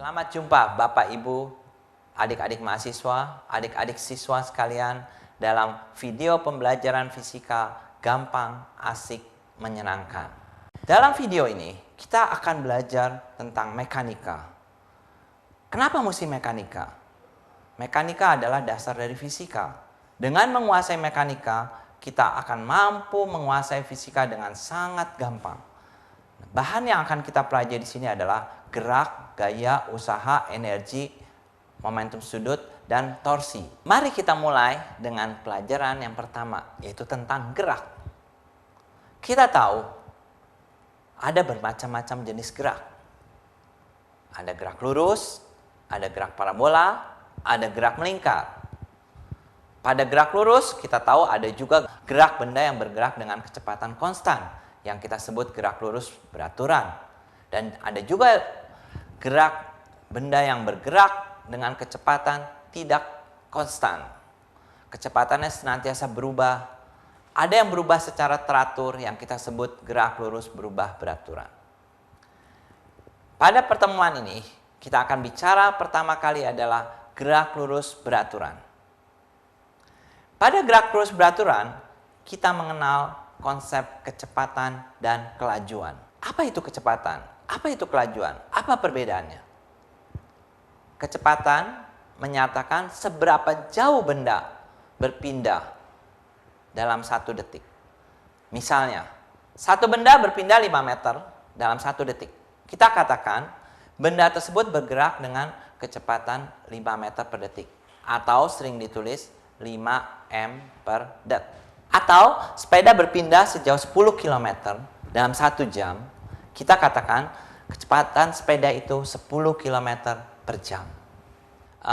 Selamat jumpa Bapak Ibu, adik-adik mahasiswa, adik-adik siswa sekalian dalam video pembelajaran fisika gampang, asik, menyenangkan. Dalam video ini kita akan belajar tentang mekanika. Kenapa mesti mekanika? Mekanika adalah dasar dari fisika. Dengan menguasai mekanika, kita akan mampu menguasai fisika dengan sangat gampang. Bahan yang akan kita pelajari di sini adalah gerak, gaya, usaha, energi, momentum sudut, dan torsi. Mari kita mulai dengan pelajaran yang pertama, yaitu tentang gerak. Kita tahu ada bermacam-macam jenis gerak. Ada gerak lurus, ada gerak parabola, ada gerak melingkar. Pada gerak lurus, kita tahu ada juga gerak benda yang bergerak dengan kecepatan konstan, yang kita sebut gerak lurus beraturan. Dan ada juga gerak benda yang bergerak dengan kecepatan tidak konstan. Kecepatannya senantiasa berubah. Ada yang berubah secara teratur yang kita sebut gerak lurus berubah beraturan. Pada pertemuan ini, kita akan bicara pertama kali adalah gerak lurus beraturan. Pada gerak lurus beraturan, kita mengenal konsep kecepatan dan kelajuan. Apa itu kecepatan? Apa itu kelajuan? Apa perbedaannya? Kecepatan menyatakan seberapa jauh benda berpindah dalam 1 detik. Misalnya, satu benda berpindah 5 meter dalam 1 detik. Kita katakan benda tersebut bergerak dengan kecepatan 5 meter per detik. Atau sering ditulis 5 m per det. Atau sepeda berpindah sejauh 10 km dalam 1 jam. Kita katakan kecepatan sepeda itu 10 km per jam.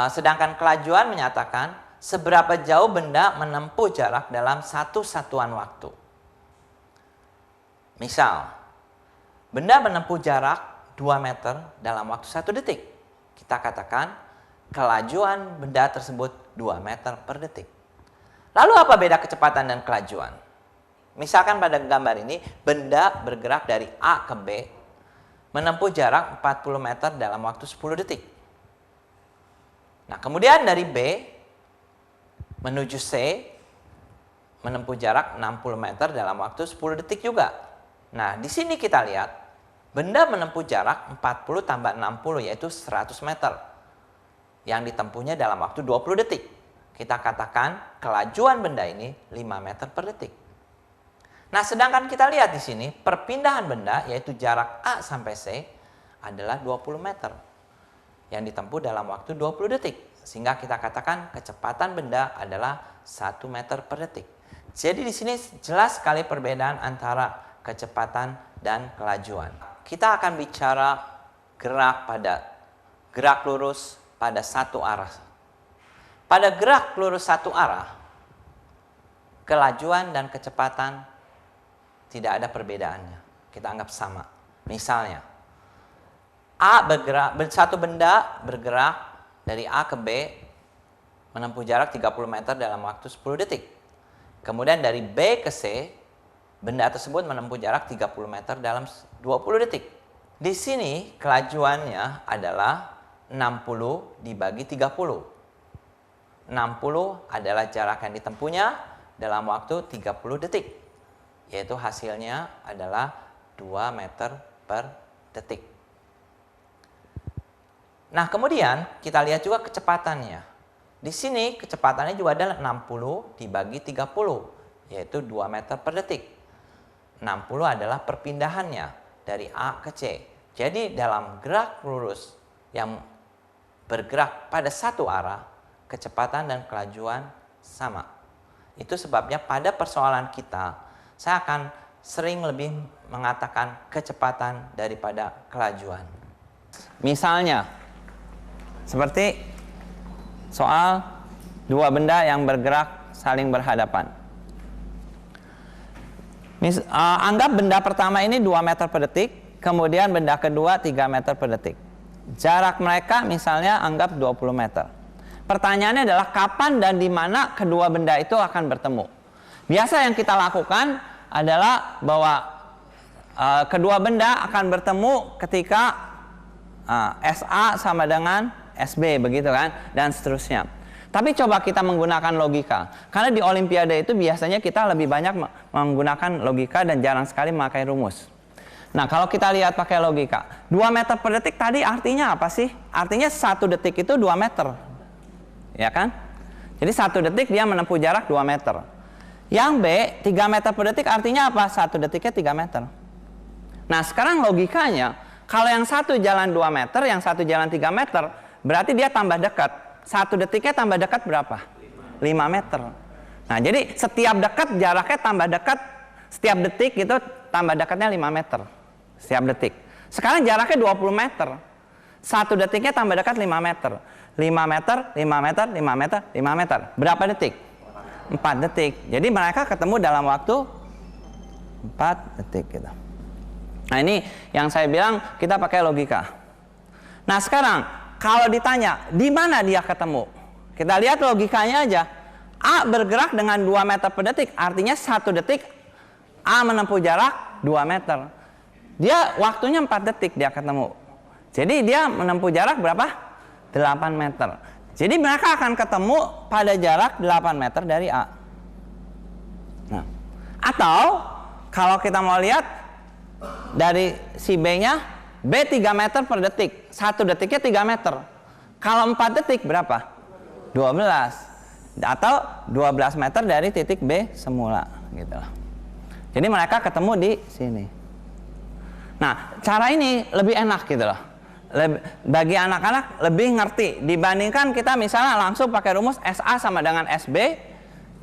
Sedangkan kelajuan menyatakan seberapa jauh benda menempuh jarak dalam 1 satuan waktu. Misal, benda menempuh jarak 2 meter dalam waktu 1 detik. Kita katakan kelajuan benda tersebut 2 meter per detik. Lalu apa beda kecepatan dan kelajuan? Misalkan pada gambar ini, benda bergerak dari A ke B, menempuh jarak 40 meter dalam waktu 10 detik. Nah, kemudian dari B menuju C, menempuh jarak 60 meter dalam waktu 10 detik juga. Nah, di sini kita lihat, benda menempuh jarak 40 tambah 60, yaitu 100 meter. Yang ditempuhnya dalam waktu 20 detik. Kita katakan kelajuan benda ini 5 meter per detik. Nah, sedangkan kita lihat di sini, perpindahan benda, yaitu jarak A sampai C, adalah 20 meter. Yang ditempuh dalam waktu 20 detik. Sehingga kita katakan kecepatan benda adalah 1 meter per detik. Jadi di sini jelas sekali perbedaan antara kecepatan dan kelajuan. Kita akan bicara gerak lurus pada satu arah. Pada gerak lurus satu arah, kelajuan dan kecepatan tidak ada perbedaannya. Kita anggap sama. Misalnya, satu benda bergerak dari A ke B menempuh jarak 30 meter dalam waktu 10 detik. Kemudian dari B ke C, benda tersebut menempuh jarak 30 meter dalam 20 detik. Di sini kelajuannya adalah 60 dibagi 30. 60 adalah jarak yang ditempuhnya dalam waktu 30 detik. Yaitu hasilnya adalah 2 meter per detik. Nah, kemudian kita lihat juga kecepatannya. Di sini kecepatannya juga adalah 60 dibagi 30, yaitu 2 meter per detik. 60 adalah perpindahannya dari A ke C. Jadi dalam gerak lurus yang bergerak pada satu arah, kecepatan dan kelajuan sama. Itu sebabnya pada persoalan kita, saya akan sering lebih mengatakan kecepatan daripada kelajuan. Misalnya, seperti soal dua benda yang bergerak saling berhadapan. Anggap benda pertama ini 2 meter per detik, kemudian benda kedua 3 meter per detik. Jarak mereka misalnya anggap 20 meter. Pertanyaannya adalah kapan dan di mana kedua benda itu akan bertemu. Biasa yang kita lakukan adalah bahwa kedua benda akan bertemu ketika SA sama dengan SB, begitu kan, dan seterusnya. Tapi coba kita menggunakan logika, karena di Olimpiade itu biasanya kita lebih banyak menggunakan logika dan jarang sekali memakai rumus. Nah, kalau kita lihat pakai logika, 2 meter per detik tadi artinya apa sih? Artinya 1 detik itu 2 meter, ya kan? Jadi 1 detik dia menempuh jarak 2 meter. Yang B, 3 meter per detik artinya apa? 1 detiknya 3 meter. Nah, sekarang logikanya, kalau yang satu jalan 2 meter, yang satu jalan 3 meter, berarti dia tambah dekat. 1 detiknya tambah dekat berapa? 5 meter. Nah, jadi setiap dekat jaraknya tambah dekat, setiap detik itu tambah dekatnya 5 meter. Setiap detik. Sekarang jaraknya 20 meter. 1 detiknya tambah dekat 5 meter. 5 meter, 5 meter, 5 meter, 5 meter. Berapa detik? 4 detik. Jadi mereka ketemu dalam waktu 4 detik gitu. Nah, ini yang saya bilang kita pakai logika. Nah, sekarang kalau ditanya, di mana dia ketemu? Kita lihat logikanya aja. A bergerak dengan 2 meter per detik. Artinya 1 detik A menempuh jarak 2 meter. Dia waktunya 4 detik dia ketemu. Jadi dia menempuh jarak berapa? 8 meter. Jadi mereka akan ketemu pada jarak 8 meter dari A. Nah, atau kalau kita mau lihat dari si B-nya, B 3 meter per detik, 1 detiknya 3 meter. Kalau 4 detik berapa? 12. Atau 12 meter dari titik B semula gitu. Jadi mereka ketemu di sini. Nah, cara ini lebih enak gitu loh. Bagi anak-anak lebih ngerti dibandingkan kita misalnya langsung pakai rumus SA sama dengan SB.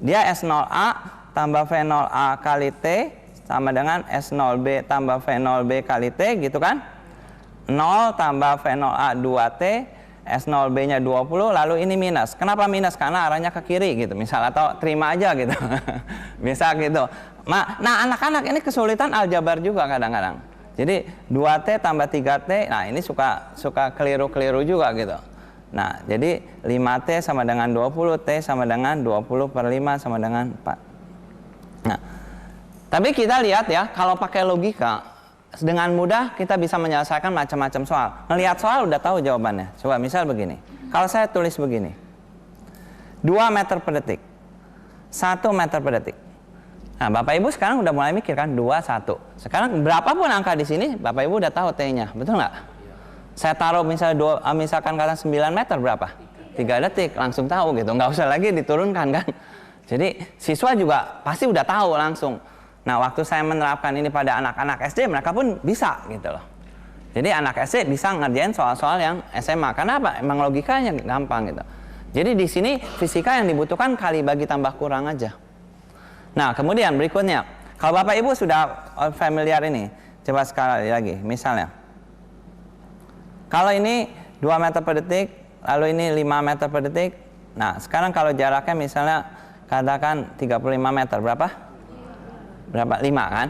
Dia S0A tambah V0A kali T sama dengan S0B tambah V0B kali T gitu kan. 0 tambah V0A 2T, S0B-nya 20, lalu ini minus. Kenapa minus? Karena arahnya ke kiri gitu, misal, atau terima aja gitu. Bisa gitu. Nah, anak-anak ini kesulitan aljabar juga kadang-kadang. Jadi 2T tambah 3T, nah ini suka keliru-keliru juga gitu. Nah, jadi 5T sama dengan 20, T sama dengan 20 per 5 sama dengan 4. Nah, tapi kita lihat ya, kalau pakai logika, dengan mudah kita bisa menyelesaikan macam-macam soal. Ngelihat soal udah tahu jawabannya. Coba misal begini. Kalau saya tulis begini. 2 meter per detik. 1 meter per detik. Nah, Bapak Ibu sekarang udah mulai mikir kan 2, 1. Sekarang berapapun angka di sini, Bapak Ibu udah tahu T-nya. Betul nggak? Saya taruh misalnya misalkan kata 9 meter berapa? 3 detik, langsung tahu gitu. Nggak usah lagi diturunkan kan. Jadi siswa juga pasti udah tahu langsung. Nah, waktu saya menerapkan ini pada anak-anak SD, mereka pun bisa gitu loh. Jadi anak SD bisa ngerjain soal-soal yang SMA. Karena apa? Emang logikanya gampang gitu. Jadi di sini fisika yang dibutuhkan kali bagi tambah kurang aja. Nah, kemudian berikutnya, kalau Bapak Ibu sudah familiar ini, coba sekali lagi, misalnya. Kalau ini 2 meter per detik, lalu ini 5 meter per detik. Nah, sekarang kalau jaraknya misalnya katakan 35 meter, berapa? Berapa? 5 kan?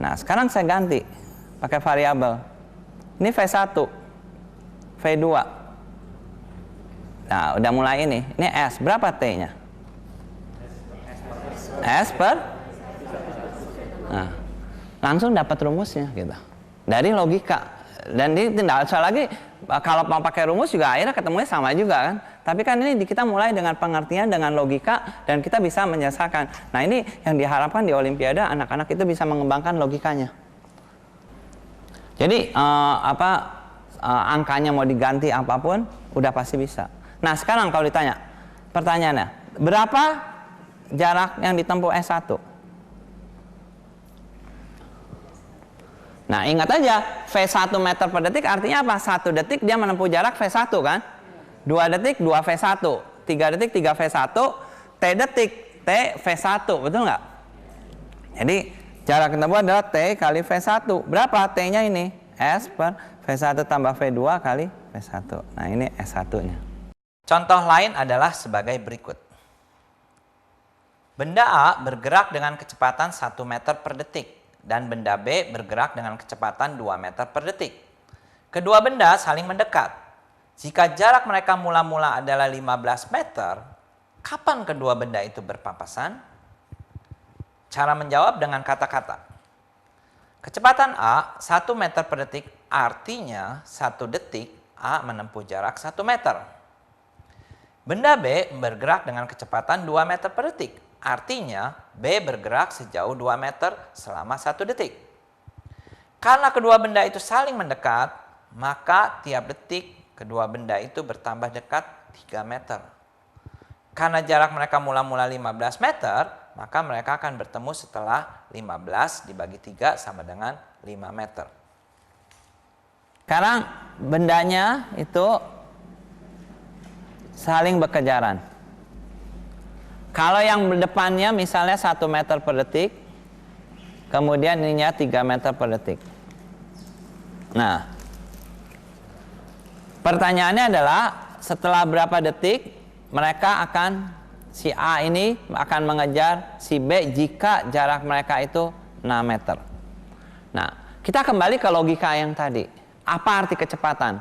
Nah, sekarang saya ganti pakai variabel. Ini V1, V2. Nah, udah mulai ini. Ini S. Berapa T-nya? S per? Nah, langsung dapat rumusnya gitu. Dari logika. Dan ini tidak usah lagi, kalau mau pakai rumus juga akhirnya ketemunya sama juga kan. Tapi kan ini kita mulai dengan pengertian, dengan logika, dan kita bisa menyelesaikan. Nah, ini yang diharapkan di Olimpiade, anak-anak itu bisa mengembangkan logikanya. Jadi angkanya mau diganti apapun, udah pasti bisa. Nah, sekarang kalau ditanya, pertanyaannya, berapa jarak yang ditempuh S1? Nah, ingat aja, V1 meter per detik artinya apa? 1 detik dia menempuh jarak V1 kan? 2 detik 2 V1, 3 detik 3 V1, T detik T V1, betul nggak? Jadi jarak tempuh adalah T kali V1. Berapa T-nya ini? S per V1 tambah V2 kali V1. Nah, ini S1-nya. Contoh lain adalah sebagai berikut. Benda A bergerak dengan kecepatan 1 meter per detik dan benda B bergerak dengan kecepatan 2 meter per detik. Kedua benda saling mendekat. Jika jarak mereka mula-mula adalah 15 meter, kapan kedua benda itu berpapasan? Cara menjawab dengan kata-kata. Kecepatan A 1 meter per detik artinya 1 detik A menempuh jarak 1 meter. Benda B bergerak dengan kecepatan 2 meter per detik, artinya B bergerak sejauh 2 meter selama 1 detik. Karena kedua benda itu saling mendekat, maka tiap detik kedua benda itu bertambah dekat 3 meter. Karena jarak mereka mula-mula 15 meter, maka mereka akan bertemu setelah 15 dibagi 3 sama dengan 5 meter. Sekarang bendanya itu saling berkejaran. Kalau yang depannya misalnya 1 meter per detik, kemudian ininya 3 meter per detik. Nah, pertanyaannya adalah setelah berapa detik mereka akan, si A ini akan mengejar si B jika jarak mereka itu 6 meter. Nah, kita kembali ke logika yang tadi. Apa arti kecepatan?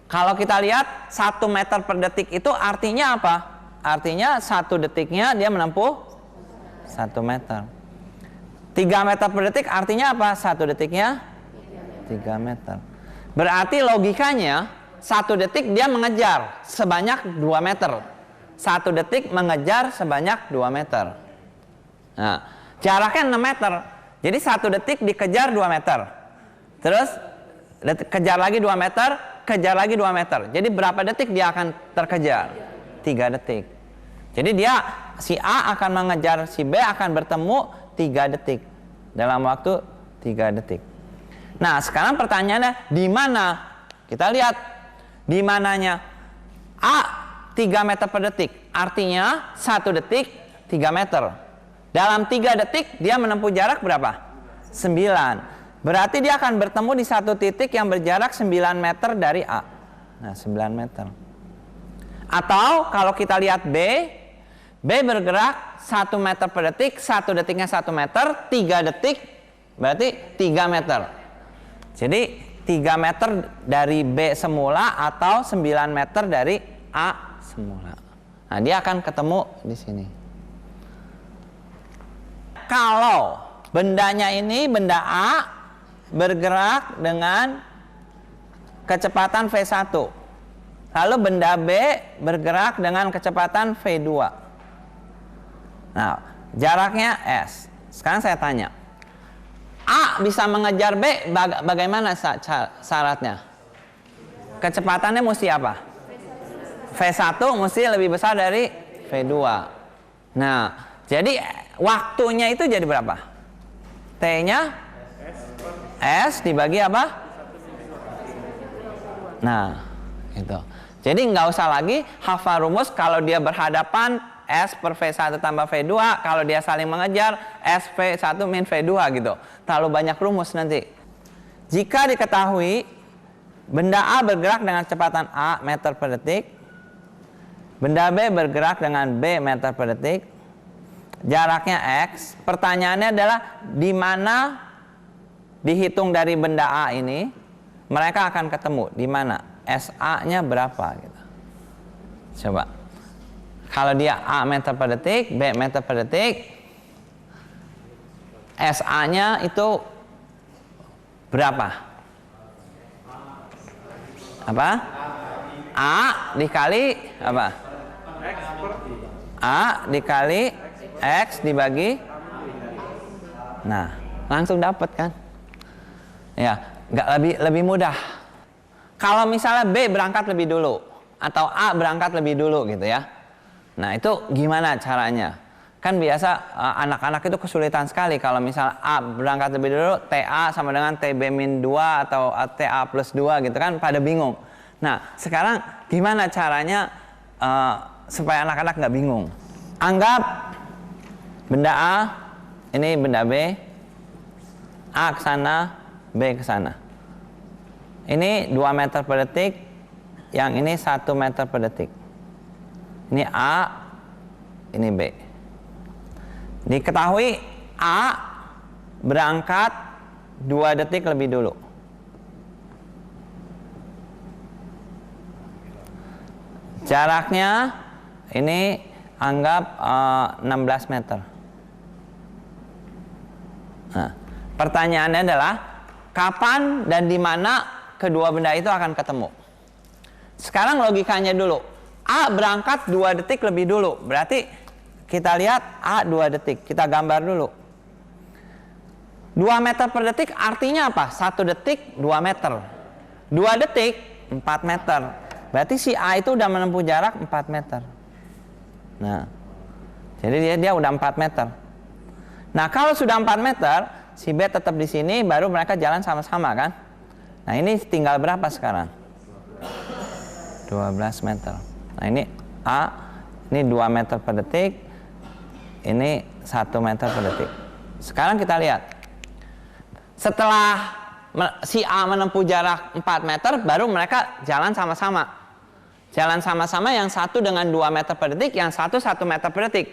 Kalau kita lihat 1 meter per detik itu artinya apa? Artinya 1 detiknya dia menempuh 1 meter. 3 meter per detik artinya apa? 1 detiknya 3 meter. Berarti logikanya 1 detik dia mengejar sebanyak 2 meter. 1 detik mengejar sebanyak 2 meter. Nah, jaraknya 6 meter. Jadi 1 detik dikejar 2 meter. Terus kejar lagi 2 meter, kejar lagi 2 meter. Jadi berapa detik dia akan terkejar? 3 detik. Jadi dia, si A akan mengejar si B akan bertemu 3 detik. Dalam waktu 3 detik. Nah, sekarang pertanyaannya di mana? Kita lihat di mananya. A 3 meter per detik. Artinya 1 detik 3 meter. Dalam 3 detik dia menempuh jarak berapa? 9. Berarti dia akan bertemu di satu titik yang berjarak 9 meter dari A. Nah, 9 meter. Atau kalau kita lihat B bergerak 1 meter per detik, 1 detiknya 1 meter, 3 detik berarti 3 meter. Jadi 3 meter dari B semula atau 9 meter dari A semula. Nah, dia akan ketemu di sini. Kalau bendanya ini, benda A bergerak dengan kecepatan V1. Lalu benda B bergerak dengan kecepatan V2. Nah, jaraknya S. Sekarang saya tanya. A bisa mengejar B, bagaimana syaratnya? Kecepatannya mesti apa? V1 mesti lebih besar dari V2. Nah, jadi waktunya itu jadi berapa? T-nya S dibagi apa? Nah, itu. Jadi nggak usah lagi hafal rumus kalau dia berhadapan S per V1 tambah V2. Kalau dia saling mengejar S V1 min V2 gitu. Terlalu banyak rumus nanti. Jika diketahui benda A bergerak dengan kecepatan A meter per detik, benda B bergerak dengan B meter per detik, jaraknya X. Pertanyaannya adalah di mana dihitung dari benda A ini mereka akan ketemu, di mana SA-nya berapa gitu. Coba. Kalau dia A meter per detik, B meter per detik, SA-nya itu berapa? Apa? A dikali apa? A dikali X dibagi. Nah, langsung dapat kan? Ya, nggak lebih mudah. Kalau misalnya B berangkat lebih dulu atau A berangkat lebih dulu gitu ya. Nah, itu gimana caranya? Kan biasa anak-anak itu kesulitan sekali kalau misalnya A berangkat lebih dulu, TA sama dengan TB-2 atau TA plus 2 gitu kan, pada bingung. Nah, sekarang gimana caranya supaya anak-anak nggak bingung? Anggap benda A, ini benda B, A ke sana, B ke sana. Ini 2 meter per detik, yang ini 1 meter per detik. Ini A, ini B. Diketahui A berangkat 2 detik lebih dulu. Jaraknya ini anggap 16 meter. Nah, pertanyaannya adalah kapan dan di mana kedua benda itu akan ketemu. Sekarang logikanya dulu. A berangkat 2 detik lebih dulu. Berarti kita lihat A 2 detik. Kita gambar dulu. 2 meter per detik artinya apa? 1 detik 2 meter. 2 detik 4 meter. Berarti si A itu udah menempuh jarak 4 meter. Nah, jadi dia udah 4 meter. Nah, kalau sudah 4 meter, si B tetap di sini, baru mereka jalan sama-sama kan? Nah, ini tinggal berapa sekarang? 12 meter. Nah, ini A, ini 2 meter per detik, ini 1 meter per detik. Sekarang kita lihat. Setelah si A menempuh jarak 4 meter, baru mereka jalan sama-sama. Jalan sama-sama yang satu dengan 2 meter per detik, yang satu 1 meter per detik.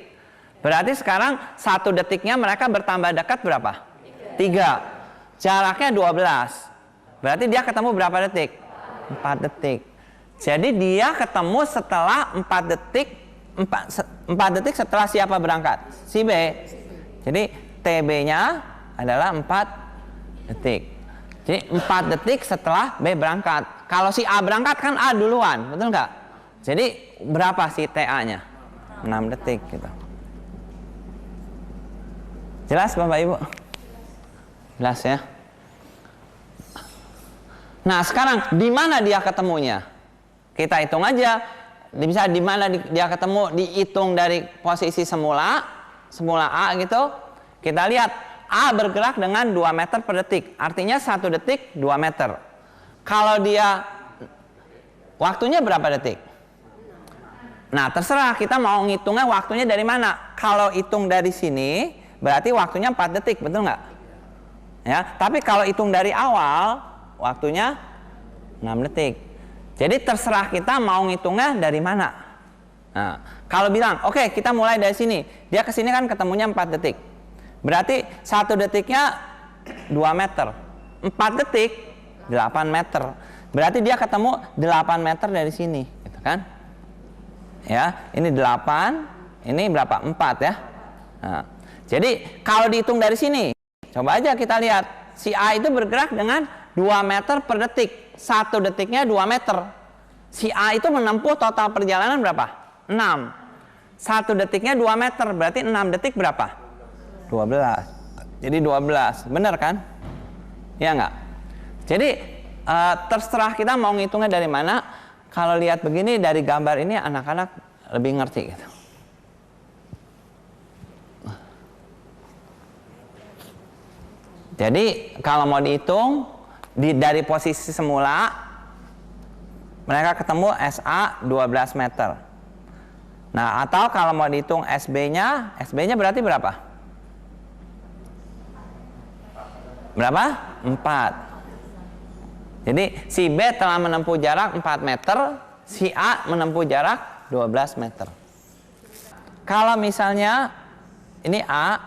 Berarti sekarang 1 detiknya mereka bertambah dekat berapa? 3. Jaraknya 12. Berarti dia ketemu berapa detik? 4 detik. Jadi dia ketemu setelah 4 detik. 4 detik setelah siapa berangkat? Si B. Jadi TB-nya adalah 4 detik. Jadi 4 detik setelah B berangkat. Kalau si A berangkat kan A duluan, betul nggak? Jadi berapa si TA-nya? 6 detik gitu. Jelas Bapak Ibu? Jelas ya? Nah, sekarang di mana dia ketemunya? Kita hitung aja. Bisa di mana dia ketemu, dihitung dari posisi semula A gitu. Kita lihat A bergerak dengan 2 meter per detik. Artinya 1 detik 2 meter. Kalau dia waktunya berapa detik? Nah, terserah kita mau ngitungnya waktunya dari mana. Kalau hitung dari sini, berarti waktunya 4 detik, betul nggak? Ya, tapi kalau hitung dari awal, waktunya 6 detik. Jadi terserah kita mau ngitungnya dari mana. Nah, kalau bilang, oke, kita mulai dari sini. Dia ke sini kan ketemunya 4 detik. Berarti 1 detiknya 2 meter. 4 detik 8 meter. Berarti dia ketemu 8 meter dari sini, gitu kan? Ya, ini 8, ini berapa? 4 ya. Nah, jadi kalau dihitung dari sini, coba aja kita lihat. Si A itu bergerak dengan 2 meter per detik. 1 detiknya 2 meter. Si A itu menempuh total perjalanan berapa? 6. 1 detiknya 2 meter. Berarti 6 detik berapa? 12. Jadi 12. Benar kan? Ya enggak? Jadi terserah kita mau ngitungnya dari mana. Kalau lihat begini dari gambar ini anak-anak lebih ngerti gitu. Jadi kalau mau dihitung dari posisi semula mereka ketemu SA 12 meter. Nah, atau kalau mau dihitung SB-nya berarti berapa? Berapa? 4. Jadi si B telah menempuh jarak 4 meter, si A menempuh jarak 12 meter. Kalau misalnya ini A,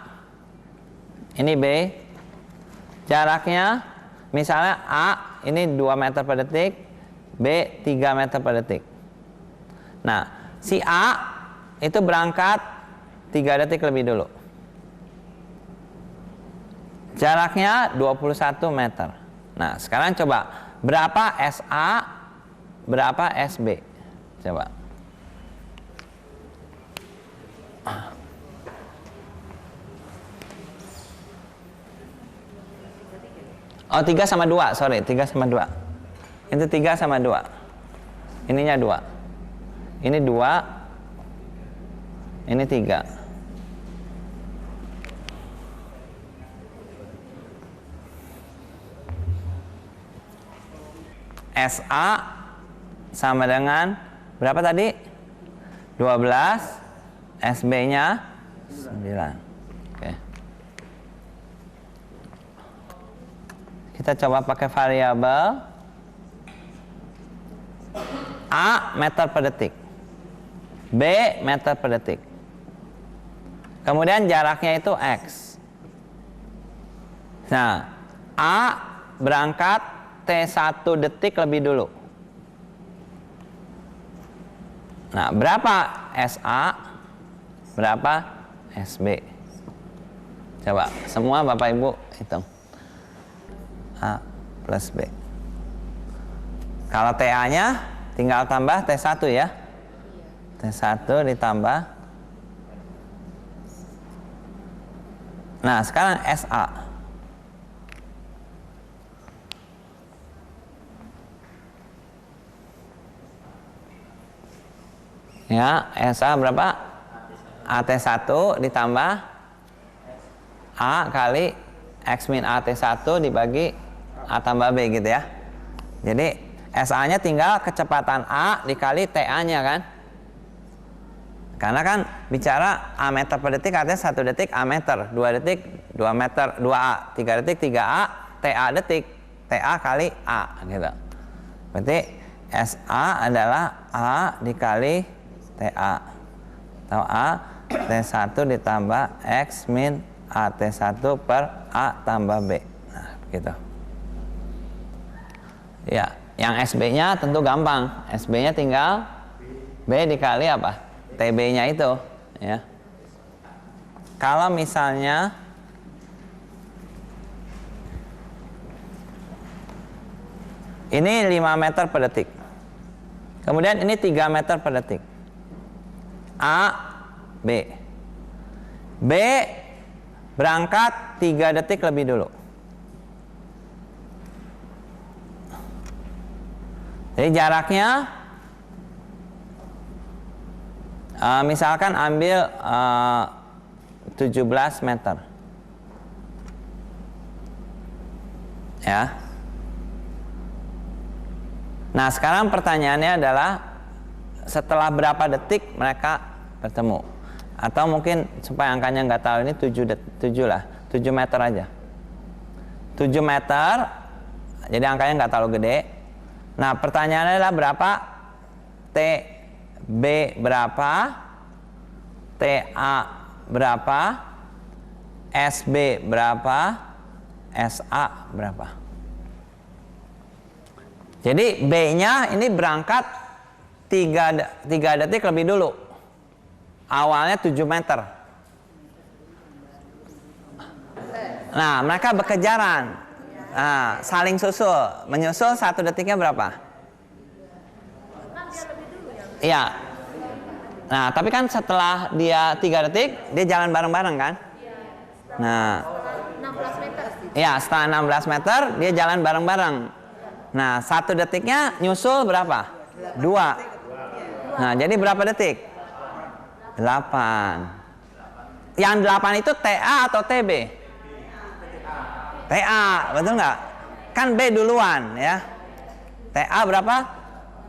ini B, jaraknya misalnya A ini 2 meter per detik, B 3 meter per detik. Nah, si A itu berangkat 3 detik lebih dulu. Jaraknya 21 meter. Nah, sekarang coba berapa SA, berapa SB? Coba. Oh, 3 sama 2, sorry, 3 sama 2. Itu 3 sama 2. Ininya 2. Ini 2. Ini 3. SA sama dengan berapa tadi? 12. SB-nya 9. Oke. Kita coba pakai variabel A meter per detik, B meter per detik. Kemudian jaraknya itu X. Nah, A berangkat T1 detik lebih dulu. Nah, berapa SA? Berapa SB? Coba semua Bapak Ibu hitung. A plus B. Kalau TA-nya tinggal tambah T1 ya. T1 ditambah. Nah, sekarang SA. Ya, SA berapa? AT1 ditambah A kali X min AT1 dibagi A tambah B gitu ya. Jadi SA-nya tinggal kecepatan A dikali TA-nya kan. Karena kan bicara A meter per detik artinya 1 detik A meter, 2 detik 2 meter 2A, 3 detik 3A, TA detik, TA kali A gitu. Berarti SA adalah A dikali TA atau A T1 ditambah X min AT1 per A tambah B. Nah, begitu. Ya, yang SB-nya tentu gampang. SB-nya tinggal B dikali apa? TB-nya itu, ya. Kalau misalnya ini 5 meter per detik. Kemudian ini 3 meter per detik. A, B. B berangkat 3 detik lebih dulu. Jadi jaraknya misalkan ambil 17 meter. Ya. Nah, sekarang pertanyaannya adalah setelah berapa detik mereka bertemu? Atau mungkin supaya angkanya nggak tahu ini 7 lah, 7 meter aja. 7 meter, jadi angkanya nggak terlalu gede. Nah, pertanyaannya adalah berapa TB berapa, TA berapa, SB berapa, SA berapa. Jadi B-nya ini berangkat 3 detik lebih dulu. Awalnya 7 meter. Nah, mereka berkejaran. Nah, saling susul. Menyusul 1 detiknya berapa? Iya. Nah, tapi kan setelah dia 3 detik, dia jalan bareng-bareng kan? Nah, 16 meter. iya, setelah 16 meter, dia jalan bareng-bareng. Nah, 1 detiknya nyusul berapa? 2. Nah, jadi berapa detik? 8. Yang 8 itu TA atau TB? TA, betul nggak? Kan B duluan ya. TA berapa?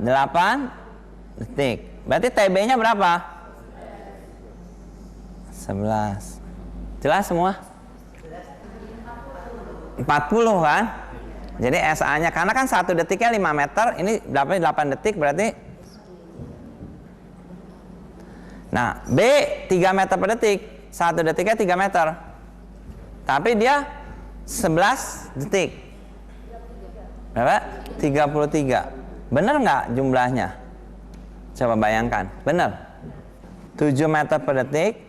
8 detik. Berarti TB-nya berapa? 11. Jelas semua? 40 kan? Jadi SA-nya, karena kan 1 detiknya 5 meter, ini 8 detik berarti. Nah, B 3 meter per detik, 1 detiknya 3 meter. Tapi dia 11 detik. Berapa? 33. Bener nggak jumlahnya? Coba bayangkan. Bener. 7 meter per detik,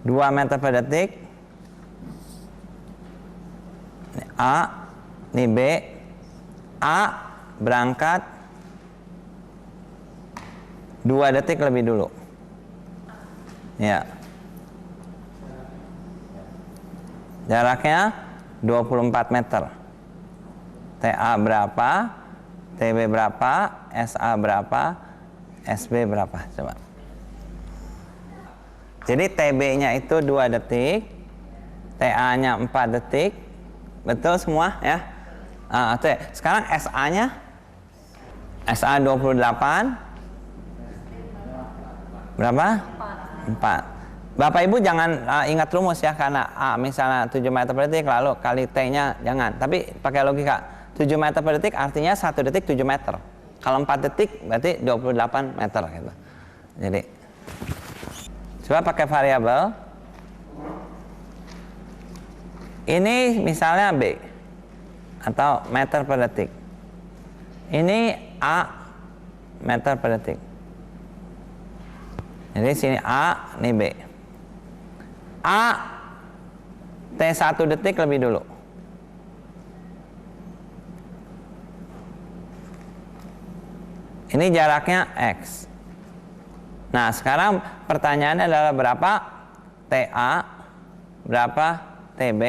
2 meter per detik. Ini A, ini B. A berangkat 2 detik lebih dulu. Ya. Jaraknya 24 meter. TA berapa? TB berapa? SA berapa? SB berapa? Coba. Jadi TB-nya itu 2 detik, TA-nya 4 detik. Betul semua ya? Sekarang SA-nya? SA 28. Berapa? 4. Bapak Ibu jangan ingat rumus ya, karena A misalnya 7 meter per detik lalu kali T-nya jangan. Tapi pakai logika. 7 meter per detik artinya 1 detik 7 meter. Kalau 4 detik berarti 28 meter gitu. Jadi coba pakai variabel. Ini misalnya B atau meter per detik. Ini A meter per detik. Jadi sini A, ini B. A T1 detik lebih dulu. Ini jaraknya X. Nah, sekarang pertanyaannya adalah berapa TA, berapa TB,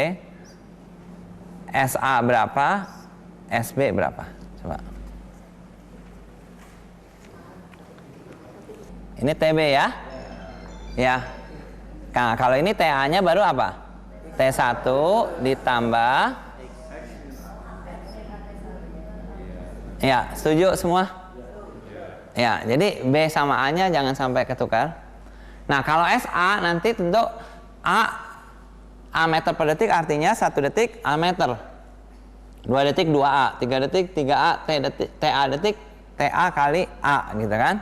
SA berapa, SB berapa? Coba. Ini TB ya? Ya. Nah, kalau ini TA-nya baru apa? T1 ditambah. Ya, setuju semua? Ya, jadi B sama A-nya jangan sampai ketukar. Nah, kalau SA nanti tentu A meter per detik artinya 1 detik A meter. 2 detik 2A, 3 detik 3A, TA detik TA kali A gitu kan.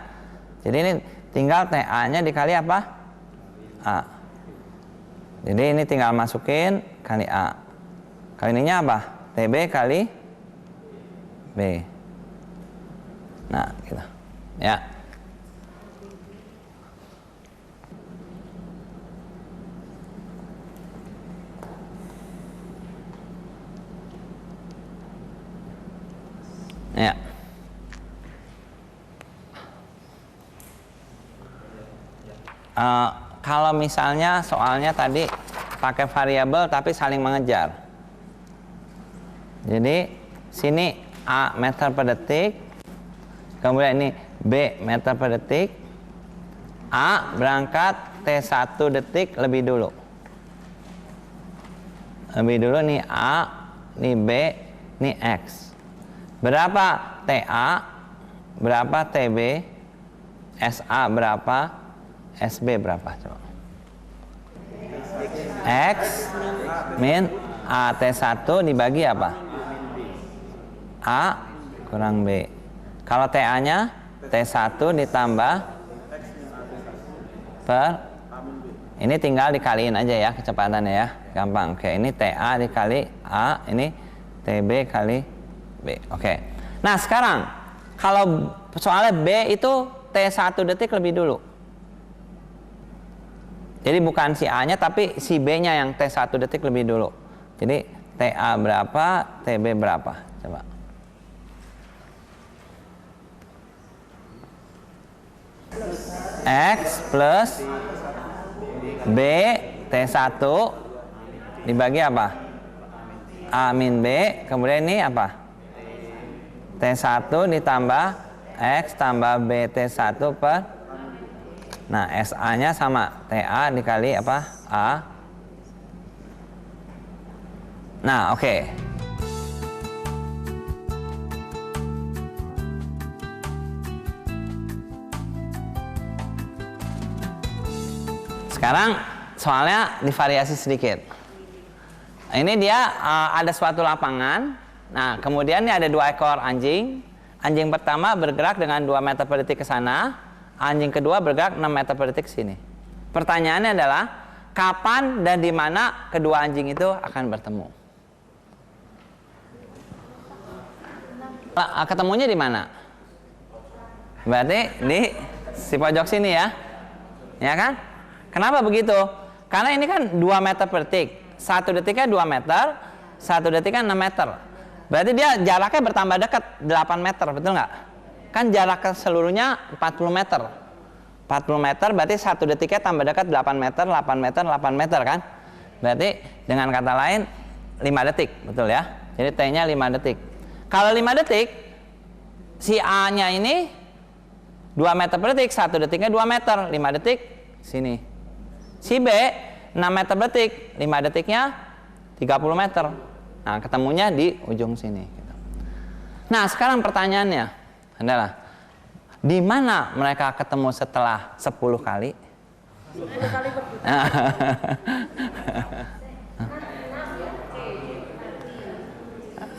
Jadi ini tinggal TA-nya dikali apa? A. Jadi ini tinggal masukin kali A. Kali ininya apa? TB kali B. Nah, gitu. Ya. Ya. Kalau misalnya soalnya tadi pakai variabel tapi saling mengejar. Jadi sini A meter per detik, kemudian ini B meter per detik. A berangkat T1 detik lebih dulu. Lebih dulu nih A, nih B, nih X. Berapa TA, berapa TB, SA berapa, SB berapa? Coba. X min A T1 dibagi apa? A kurang B. Kalau TA-nya T1 ditambah per, ini tinggal dikaliin aja ya kecepatannya ya, gampang. Oke, ini TA dikali A, ini TB kali B. Oke. Nah, sekarang kalau soalnya B itu T1 detik lebih dulu. Jadi bukan si A-nya tapi si B-nya yang T1 detik lebih dulu. Jadi TA berapa, TB berapa? Coba. X plus B T1 dibagi apa? A min B, kemudian ini apa? T1 ditambah X tambah B T1 per, nah SA-nya sama TA dikali apa? A. Nah, oke. Sekarang soalnya divariasi sedikit. Ini dia ada suatu lapangan. Nah, kemudian ini ada 2 ekor anjing. Anjing pertama bergerak dengan 2 meter per detik ke sana. Anjing kedua bergerak 6 meter per detik sini. Pertanyaannya adalah kapan dan di mana kedua anjing itu akan bertemu? Ketemunya di mana? Berarti di si pojok sini ya. Ya kan? Kenapa begitu? Karena ini kan 2 meter per detik. 1 detiknya 2 meter, 1 detiknya 6 meter. Berarti dia jaraknya bertambah dekat 8 meter, betul nggak? Kan jarak keseluruhnya 40 meter. 40 meter berarti 1 detiknya tambah dekat 8 meter, 8 meter, 8 meter kan? Berarti dengan kata lain 5 detik, betul ya? Jadi T-nya 5 detik. Kalau 5 detik, si A-nya ini 2 meter per detik, 1 detiknya 2 meter, 5 detik, sini. Si B 6 meter per detik, 5 detiknya 30 meter. Nah, ketemunya di ujung sini. Nah, sekarang pertanyaannya adalah di mana mereka ketemu setelah 10 kali? 10 kali berputar.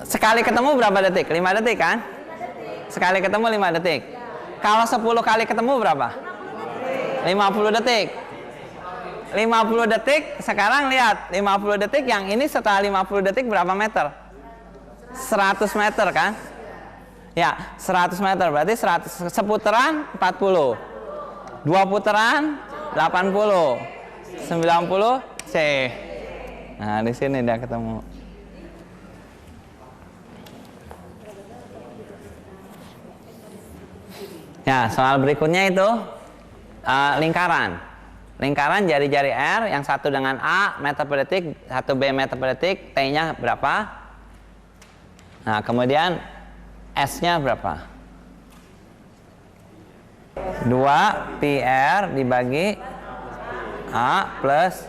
Sekali ketemu berapa detik? 5 detik kan? 5 detik. Sekali ketemu 5 detik. Kalau 10 kali ketemu berapa? 50 detik. 50 detik, sekarang lihat 50 detik, yang ini setelah 50 detik berapa meter? 100 meter kan? Ya, 100 meter berarti 100, seputaran 40, 2 putaran 80, 90 C. Nah, di sini dia ketemu. Ya, soal berikutnya itu lingkaran. Lingkaran jari-jari R yang satu dengan A meter per detik, satu B meter per detik, T-nya berapa? Nah, kemudian S-nya berapa? 2 pi R dibagi A plus,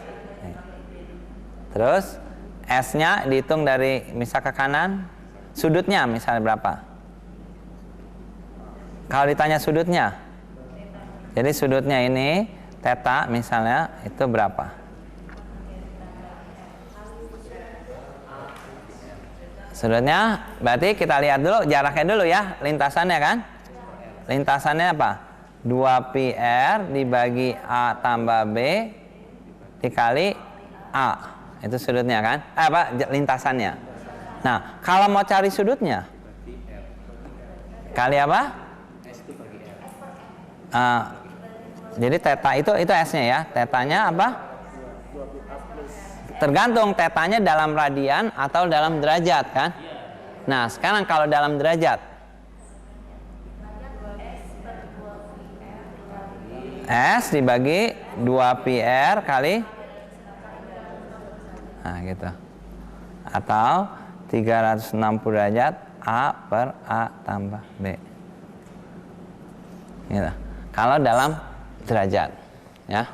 terus S-nya dihitung dari misal ke kanan, sudutnya misalnya berapa? Kalau ditanya sudutnya, jadi sudutnya ini theta misalnya itu berapa? Sudutnya berarti kita lihat dulu jaraknya dulu ya, lintasannya kan? Lintasannya apa? 2 pi R dibagi A tambah B dikali A. Itu sudutnya kan? Lintasannya. Nah, kalau mau cari sudutnya kali apa? Jadi theta itu S-nya ya. Tetanya apa? Tergantung tetanya dalam radian atau dalam derajat kan? Nah, sekarang kalau dalam derajat S dibagi 2 pi R kali, nah gitu, atau 360 derajat A per A tambah B gitu. Kalau dalam derajat ya.